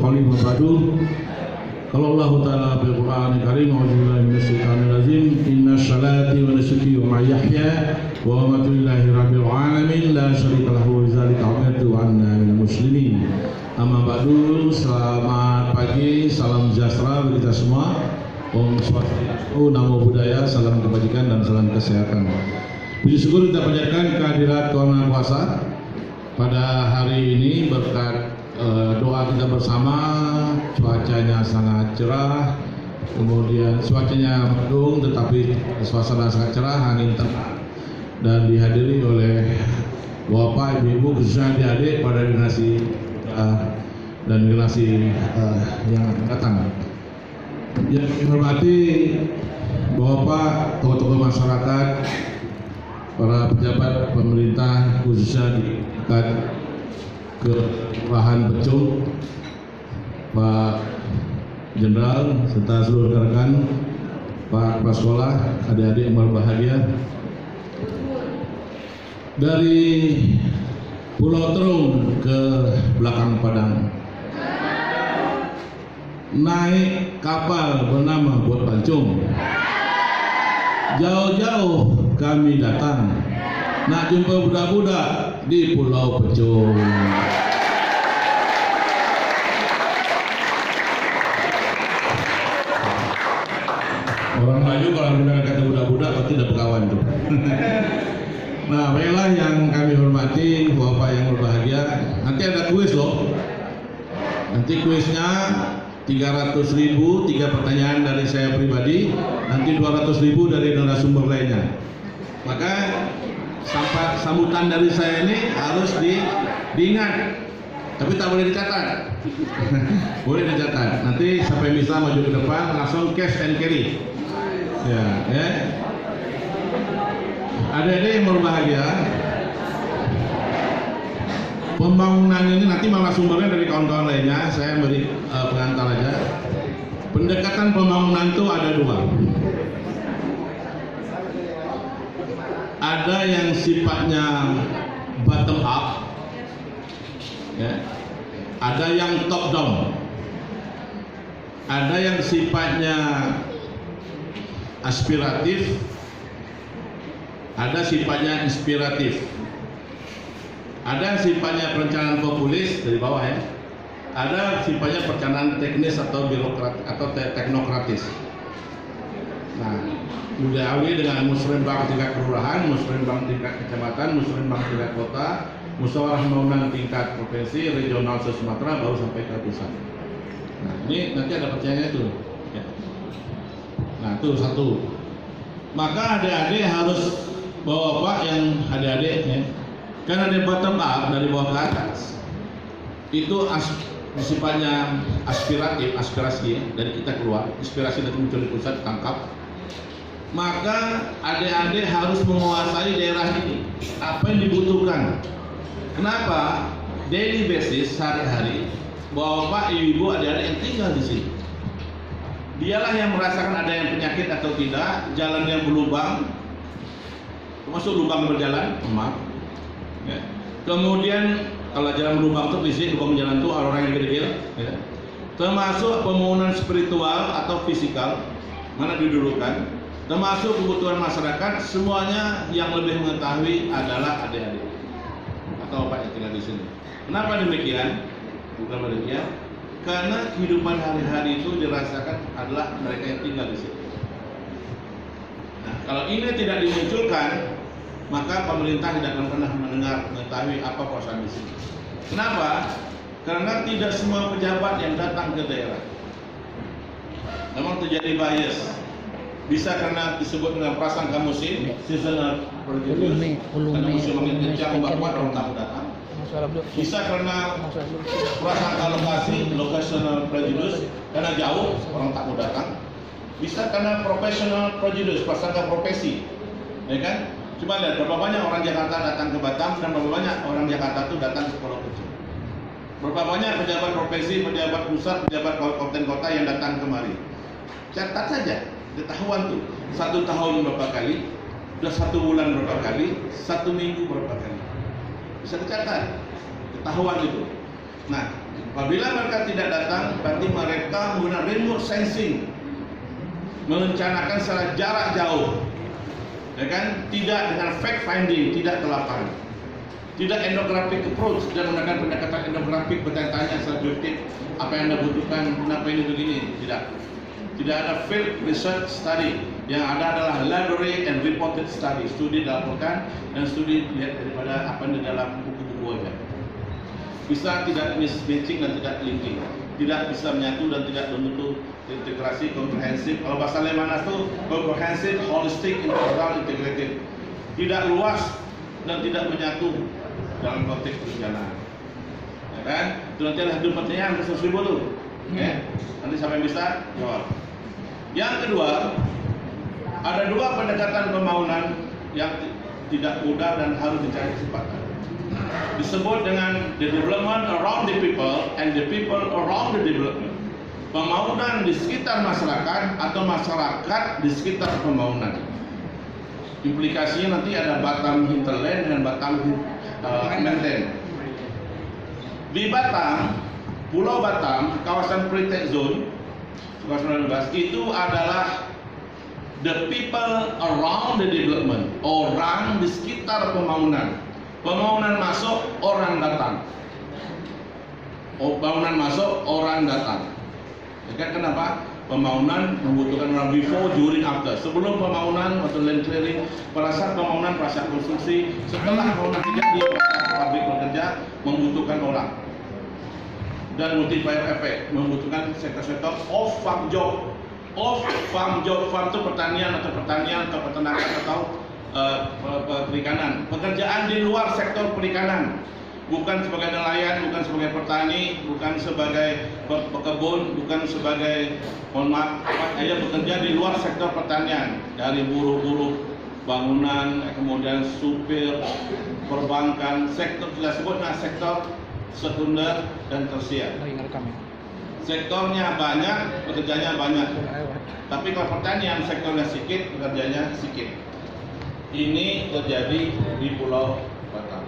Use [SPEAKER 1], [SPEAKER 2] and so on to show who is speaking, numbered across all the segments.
[SPEAKER 1] qawli wa ba'du. Qala Allah Ta'ala fil Qur'anil Karim, a'udzubillahi minasyaitonir rajim. Inna sholati wa nusuki wa mahyaya wa mamati lillahi rabbil alamin la syarika lahu wa bidzalika umirtu wa ana minal muslimin. Amma ba'du. Selamat pagi, salam sejahtera bagi kita semua. Om Swastiastu, Namo Buddhaya, salam kebajikan dan salam kesehatan. Puji syukur kita panjatkan kehadirat Tuhan Maha Kuasa pada hari ini berkat doa kita bersama. Cuacanya sangat cerah, kemudian cuacanya mendung tetapi suasana sangat cerah, angin tenang, dan dihadiri oleh bapak, ibu, khususnya adik-adik pada generasi dan generasi yang datang. Yang kami hormati bapak, tokoh-tokoh masyarakat, para pejabat pemerintah khususnya di tingkat Kelurahan Becung, Pak Jenderal serta seluruh rekan, Pak Kepala Sekolah, adik-adik yang berbahagia. Dari Pulau Terung ke belakang Padang, naik kapal bernama Bot Pancung. Jauh-jauh kami datang nak jumpa budak-budak di Pulau Pecung. Orang Melayu kalau mendengar kata budak-budak pasti ada pekawan tuh. Nah, baiklah yang kami hormati bapak yang berbahagia. Nanti ada kuis loh. Nanti kuisnya 300.000, 3 pertanyaan dari saya pribadi, nanti 200.000 dari narasumber lainnya. Maka sambutan dari saya ini harus diingat, tapi tak boleh dicatat. Boleh dicatat. Nanti sampai bisa maju ke depan langsung cash and carry. Ya. Adik-adik yang berbahagia, pembangunan ini nanti malah sumbernya dari kawan-kawan lainnya. Saya beri pengantar aja. Pendekatan pembangunan itu ada 2. Ada yang sifatnya bottom up, ya. Ada yang top down. Ada yang sifatnya aspiratif, ada sifatnya inspiratif. Ada sifatnya perencanaan populis dari bawah ya. Ada sifatnya perencanaan teknis atau birokrat atau teknokratis. Nah, diawali dengan musrenbang tingkat kelurahan, musrenbang tingkat kecamatan, musrenbang tingkat kota, musyawarah pembangunan tingkat provinsi, regional se-Sumatera, baru sampai ke pusat. Nah, ini nanti ada pertanyaannya itu. Ya. Nah, itu satu. Maka adik-adik harus bapak yang adik-adik ya. Karena ada bottom up dari bawah ke atas, itu sifatnya aspiratif, aspirasi dari kita keluar, inspirasi dari muncul di pusat tangkap. Maka adik-adik harus menguasai daerah ini, apa yang dibutuhkan. Kenapa? Daily basis, sehari-hari, bapak, ibu, adik-adik yang tinggal di sini, dialah yang merasakan ada yang penyakit atau tidak, jalan yang berlubang, termasuk lubang berjalan, maaf. Ya. Kemudian kalau jalan berlubang itu fisik, lubang jalan itu orang yang gede-gede, ya. Termasuk pembangunan spiritual atau fisikal, mana didulukan, termasuk kebutuhan masyarakat, semuanya yang lebih mengetahui adalah adik-adik atau bapak yang tinggal di sini. Kenapa demikian? Bukan demikian, karena kehidupan hari-hari itu dirasakan adalah mereka yang tinggal di sini. Nah, kalau ini tidak dimunculkan, maka pemerintah tidak akan pernah mengetahui apa persoalan di sini. Kenapa? Karena tidak semua pejabat yang datang ke daerah. Memang terjadi bias. Bisa karena disebut dengan prasangka musim, seasonal prejudice, karena musim angin kencang ombak kuat orang tak datang. Bisa karena prasangka lokasi, locational prejudice, karena jauh orang tak mau datang. Bisa karena professional prejudice, prasangka profesi, ya kan? Coba lihat berapa banyak orang Jakarta datang ke Batam dan berapa banyak orang Jakarta itu datang ke Pulau Kecil. Berapa banyak pejabat profesi, pejabat pusat, pejabat kabupaten kota yang datang kemari. Catat saja, ketahuan tuh. 1 tahun berapa kali, sudah 1 bulan berapa kali, 1 minggu berapa kali. Bisa dicatat, ketahuan itu. Nah, Apabila mereka tidak datang, berarti mereka menggunakan remote sensing, merencanakan secara jarak jauh, ya kan? Tidak dengan fact finding, tidak ke lapangan, tidak ethnographic approach dan menggunakan pendekatan ethnographic, bertanya-tanya secara objektif apa yang anda butuhkan, kenapa ini begini, tidak ada field research study. Yang ada adalah library and reported study, studi dilaporkan dan studi dilihat daripada apa yang di dalam buku-buku aja. Bisa tidak mismatching dan tidak linking, tidak bisa menyatu dan tidak membentuk integrasi komprehensif. Kalau bahasa Lemhanas itu komprehensif, holistic, integral, integrated, tidak luas dan tidak menyatu dalam konteks perencanaan. Ya kan? Itu nanti ada pertanyaan ke Sosibu dulu. Ya. Nanti siapa yang bisa jawab. Yang kedua, ada dua pendekatan pembangunan yang tidak mudah dan harus dicari kesempatan. Disebut dengan the development around the people and the people around the development. Pembangunan di sekitar masyarakat atau masyarakat di sekitar pembangunan. Implikasinya nanti ada Batam hinterland dan Batam mainland. Di Batam, Pulau Batam, kawasan Free Trade Zone, itu adalah the people around the development, orang di sekitar pembangunan. Pembangunan masuk, orang datang. Pembangunan masuk, orang datang. Ya kan, kenapa? Pembangunan membutuhkan orang before, during, after. Sebelum pembangunan atau land clearing, pada saat pembangunan, pada saat konstruksi, setelah pembangunan terjadi, pabrik bekerja membutuhkan orang. Dan multiplier effect, membutuhkan sektor-sektor off farm job. Farm itu pertanian atau peternakan atau perikanan. Pekerjaan di luar sektor perikanan, bukan sebagai nelayan, bukan sebagai petani, bukan sebagai pekebun, bukan sebagai bekerja di luar sektor pertanian, dari buruh-buruh bangunan, kemudian supir, perbankan, sektor kita sebut sektor sekunder dan tersier. Sektornya banyak, pekerjanya banyak. Tapi kalau pertanian sektornya sedikit, pekerjanya sedikit. Ini terjadi di Pulau Batam.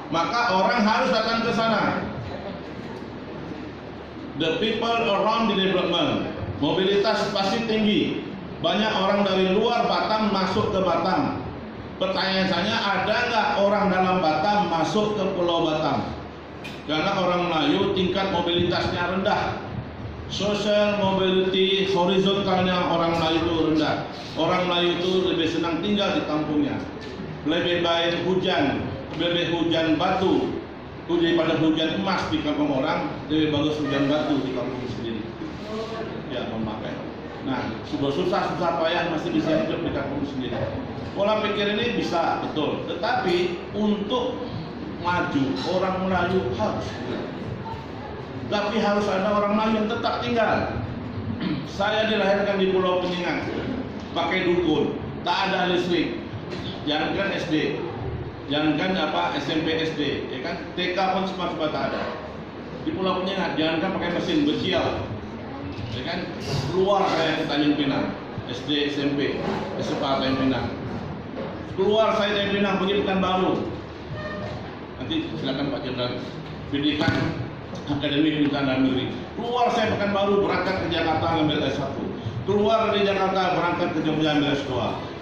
[SPEAKER 1] Maka orang harus datang ke sana. The people around the development. Mobilitas pasti tinggi. Banyak orang dari luar Batam masuk ke Batam. Pertanyaan saya, ada nggak orang dalam Batam masuk ke Pulau Batam? Karena orang Melayu tingkat mobilitasnya rendah. Social mobility horizontalnya orang Melayu itu rendah. Orang Melayu itu lebih senang tinggal di kampungnya. Lebih baik hujan batu daripada hujan emas di kampung orang. Lebih bagus hujan batu di kampung sendiri. Ya, memakai. Nah, susah payah masih bisa hidup di kampung sendiri. Pola pikir ini bisa betul, tetapi untuk maju orang Melayu harus. Tapi harus ada orang Melayu yang tetap tinggal. Saya dilahirkan di Pulau Peningan, pakai dukun, tak ada listrik, jangankan SD, jangankan SMP SD, ya kan, TK pun semua tak ada. Di Pulau Peningan, jangankan pakai mesin becial, ya kan, keluar saya ke Tanjung Pinang, SD, SMP, SMA Tanjung Pinang, keluar saya Tanjung Pinang pergi Pekanbaru. Nanti silakan Pak Jenderal, pendidikan Akademi Pendidikan Dalam Negeri. Keluar saya Pekanbaru, berangkat ke Jakarta ngambil S1. Keluar dari Jakarta, berangkat ke Jogja ambil S2.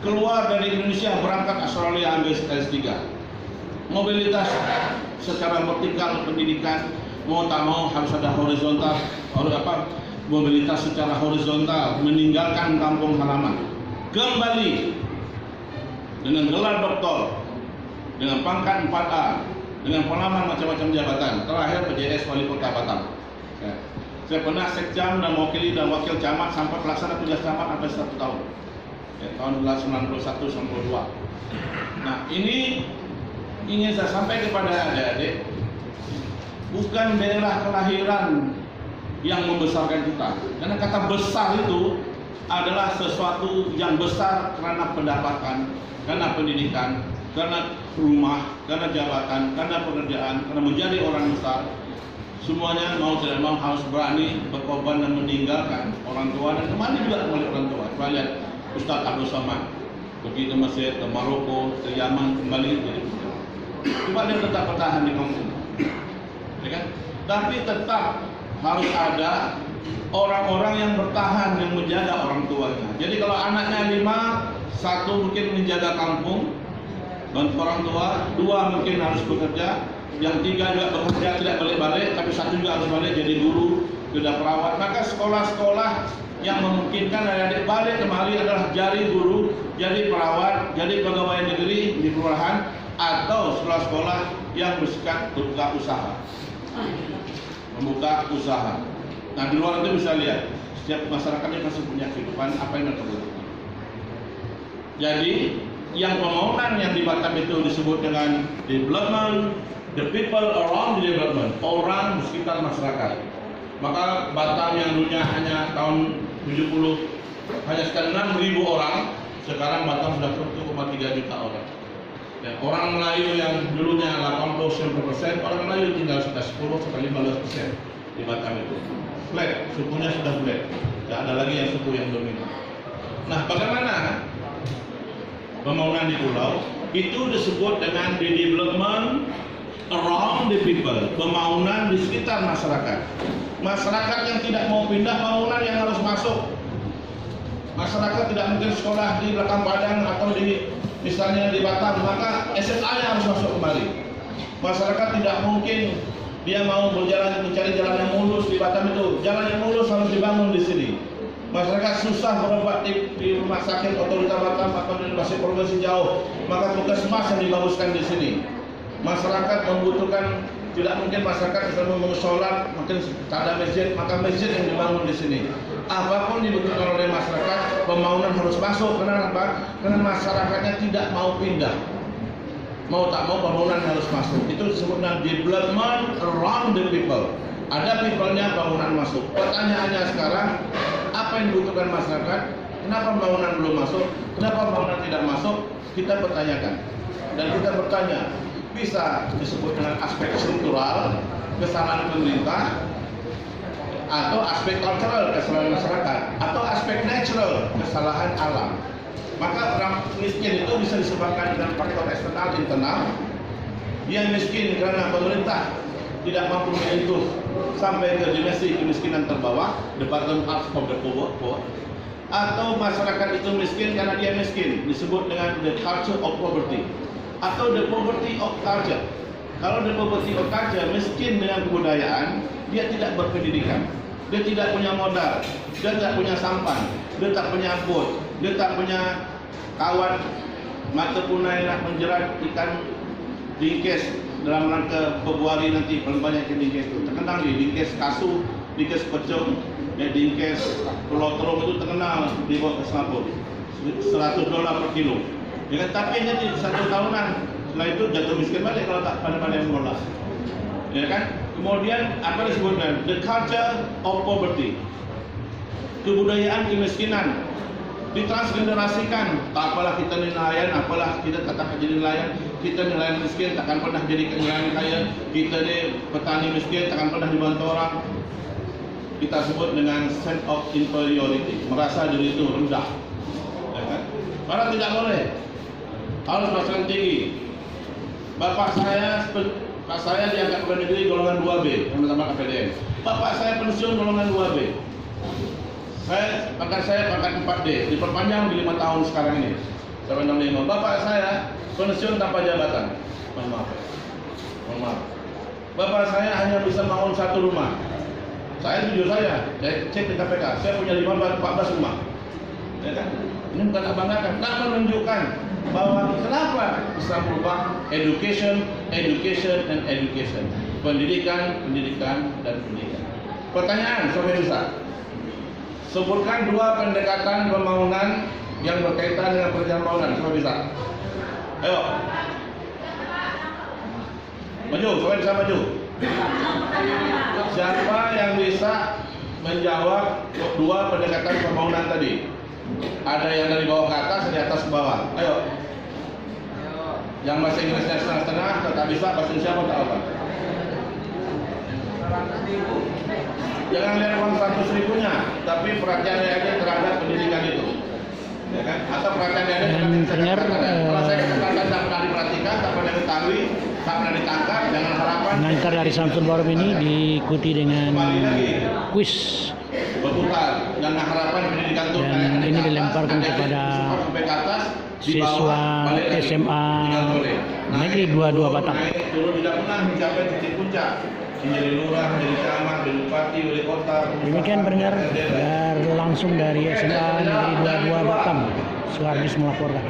[SPEAKER 1] Keluar dari Indonesia, berangkat Australia ambil S3. Mobilitas secara vertikal pendidikan, mau tak mau harus ada horizontal, mobilitas secara horizontal, meninggalkan kampung halaman, kembali dengan gelar doktor, dengan pangkat 4A, dengan pengalaman macam-macam jabatan. Terakhir PJS Wali Kota Batam. Ya. Saya pernah sekjam dan mewakili dan wakil camat sampai pelaksana tugas camat sampai 1 tahun. Ya, tahun 1991-92. Nah, ini ingin saya sampaikan kepada adik-adik, bukan daerah kelahiran yang membesarkan kita. Karena kata besar itu adalah sesuatu yang besar karena pendapatan, karena pendidikan, karena rumah, karena jabatan, karena pekerjaan, karena menjadi orang besar. Semuanya mau tidak mau harus berani berkorban dan meninggalkan orang tua, dan kembali juga kembali orang tua. Coba lihat Ustaz Abdul Somad pergi ke Mesir, ke Maroko, ke Yaman, kembali jadi Ustaz. Coba dia tetap bertahan di kampung, ya kan? tapi tetap harus ada orang-orang yang bertahan yang menjaga orang tuanya. Jadi kalau anaknya 5, 1 mungkin menjaga kampung, bantu orang tua, 2 mungkin harus bekerja, yang 3 juga bekerja tidak balik-balik, tapi 1 juga harus balik jadi guru, sudah perawat. Maka sekolah-sekolah yang memungkinkan adik-adik balik kembali adalah jadi guru, jadi perawat, jadi pegawai negeri di kelurahan, atau sekolah-sekolah yang bersikap membuka usaha. Nah, di luar itu bisa lihat setiap masyarakatnya pasti punya kehidupan apa yang mereka butuhkan. Jadi yang pembangunan yang di Batam itu disebut dengan development, the people around the development, orang di sekitar masyarakat. Maka Batam yang dulunya hanya tahun 70 hanya sekitar 6.000 orang, sekarang Batam sudah 1,3 juta orang. Dan orang Melayu yang dulunya 80-90%, orang Melayu tinggal sekitar 10-15% di Batam itu. Flat, sukunya sudah flat, tidak ada lagi yang suku yang dominan. Nah, bagaimana pembangunan di pulau? Itu disebut dengan the development around the people, pembangunan di sekitar masyarakat. Masyarakat yang tidak mau pindah, bangunan yang harus masuk. Masyarakat tidak mungkin sekolah di belakang padang atau di misalnya di Batam, maka SMA-nya harus masuk kembali. Masyarakat tidak mungkin dia mau berjalan mencari jalan yang mulus di Batam itu. Jalan yang mulus harus dibangun di sini. Masyarakat susah berobat di rumah sakit otoritas Batam atau di masih provinsi jauh, maka puskesmas yang dibaguskan di sini. Masyarakat membutuhkan, tidak mungkin masyarakat bisa membangun sholat, mungkin tak ada masjid, maka masjid yang dibangun di sini. Apapun dibutuhkan oleh masyarakat, pembangunan harus masuk. Kenapa? Karena masyarakatnya tidak mau pindah. Mau tak mau pembangunan harus masuk. Itu disebut dengan development around the people. Ada people-nya, bangunan masuk. Pertanyaannya sekarang, apa yang dibutuhkan masyarakat? Kenapa pembangunan belum masuk? Kenapa pembangunan tidak masuk? Kita pertanyakan. Dan kita bertanya, bisa disebut dengan aspek struktural, kesalahan pemerintah, atau aspek cultural, kesalahan masyarakat, atau aspek natural, kesalahan alam. Maka orang miskin itu bisa disebabkan dengan faktor eksternal, internal. Yang miskin karena pemerintah tidak mampu menyentuh sampai ke dimensi kemiskinan terbawah, the bottom half of the poor. Atau masyarakat itu miskin karena dia miskin, disebut dengan the culture of poverty, atau the poverty of culture. Kalau the poverty of culture, miskin dengan kebudayaan, dia tidak berpendidikan, dia tidak punya modal, dia tidak punya sampan, dia tak punya bot, dia tak punya kawan mata punai nak menjerat ikan dingkes dalam rangka Februari nanti. Paling banyak ikan dingkes itu terkenal di dingkes kasu, dingkes pecong, dingkes pulau terong itu terkenal di bawah Singapura, $100 per kilo. Ya kan? Tapi hanya di 1 tahunan, setelah itu jatuh miskin balik kalau tak pandai-pandai mengolah. Ya kan? Kemudian apa disebutkan? The culture of poverty, kebudayaan kemiskinan ditransgenerasikan. Tak apalah kita nelayan, apalah kita katakan jadi nelayan, kita nelayan miskin takkan pernah jadi nelayan kaya, kita ni petani miskin takkan pernah dibantu orang. Kita sebut dengan sense of inferiority, merasa diri itu rendah. Ya kan? Orang tidak boleh, harus masalah tinggi. Bapak saya diangkat pegawai negeri golongan 2B yang bersama KPDN. Bapak saya pensiun golongan 2B. Pangkat saya pangkat 4D, diperpanjang di 5 tahun sekarang ini sampai 65. Bapak saya pensiun tanpa jabatan. Mohon maaf. Bapak saya hanya bisa bangun 1 rumah. Saya jujur saya cek di KPK, saya punya 14 rumah. Ya kan? Ini bukan abanggakan, tak menunjukkan bahwa kenapa Islam berubah education, and education. Pendidikan, dan pendidikan. Pertanyaan, Sobat Nusa. Sebutkan 2 pendekatan pembangunan yang berkaitan dengan perencanaan pembangunan. Coba bisa. Ayo. Maju, coba bisa maju. Siapa yang bisa menjawab 2 pendekatan pembangunan tadi? Ada yang dari bawah ke atas, dari atas ke bawah. Ayo. Yang bahasa Inggrisnya setengah-setengah, tak bisa bahasa Indonesia pun tak apa. Jangan lihat uang 100.000-nya, tapi perhatiannya aja terhadap pendidikan itu, ya kan? Atau perhatiannya aja terhadap kalau saya katakan tak pernah diperhatikan, tak pernah diketahui, pernah ditangkap, jangan harapan.
[SPEAKER 2] Pengantar dari Samsul Barum ini diikuti dengan kuis.
[SPEAKER 1] Berputar, jangan harapan pendidikan itu
[SPEAKER 2] Dan ini dilemparkan kepada siswa SMA Negeri 22 Batam.
[SPEAKER 1] Turun tidak pernah mencapai titik puncak, menjadi lurah, menjadi camat, menjadi bupati, wali kota.
[SPEAKER 2] Demikian pendengar langsung dari SMA Negeri 22 Batam, Suhardis melaporkan.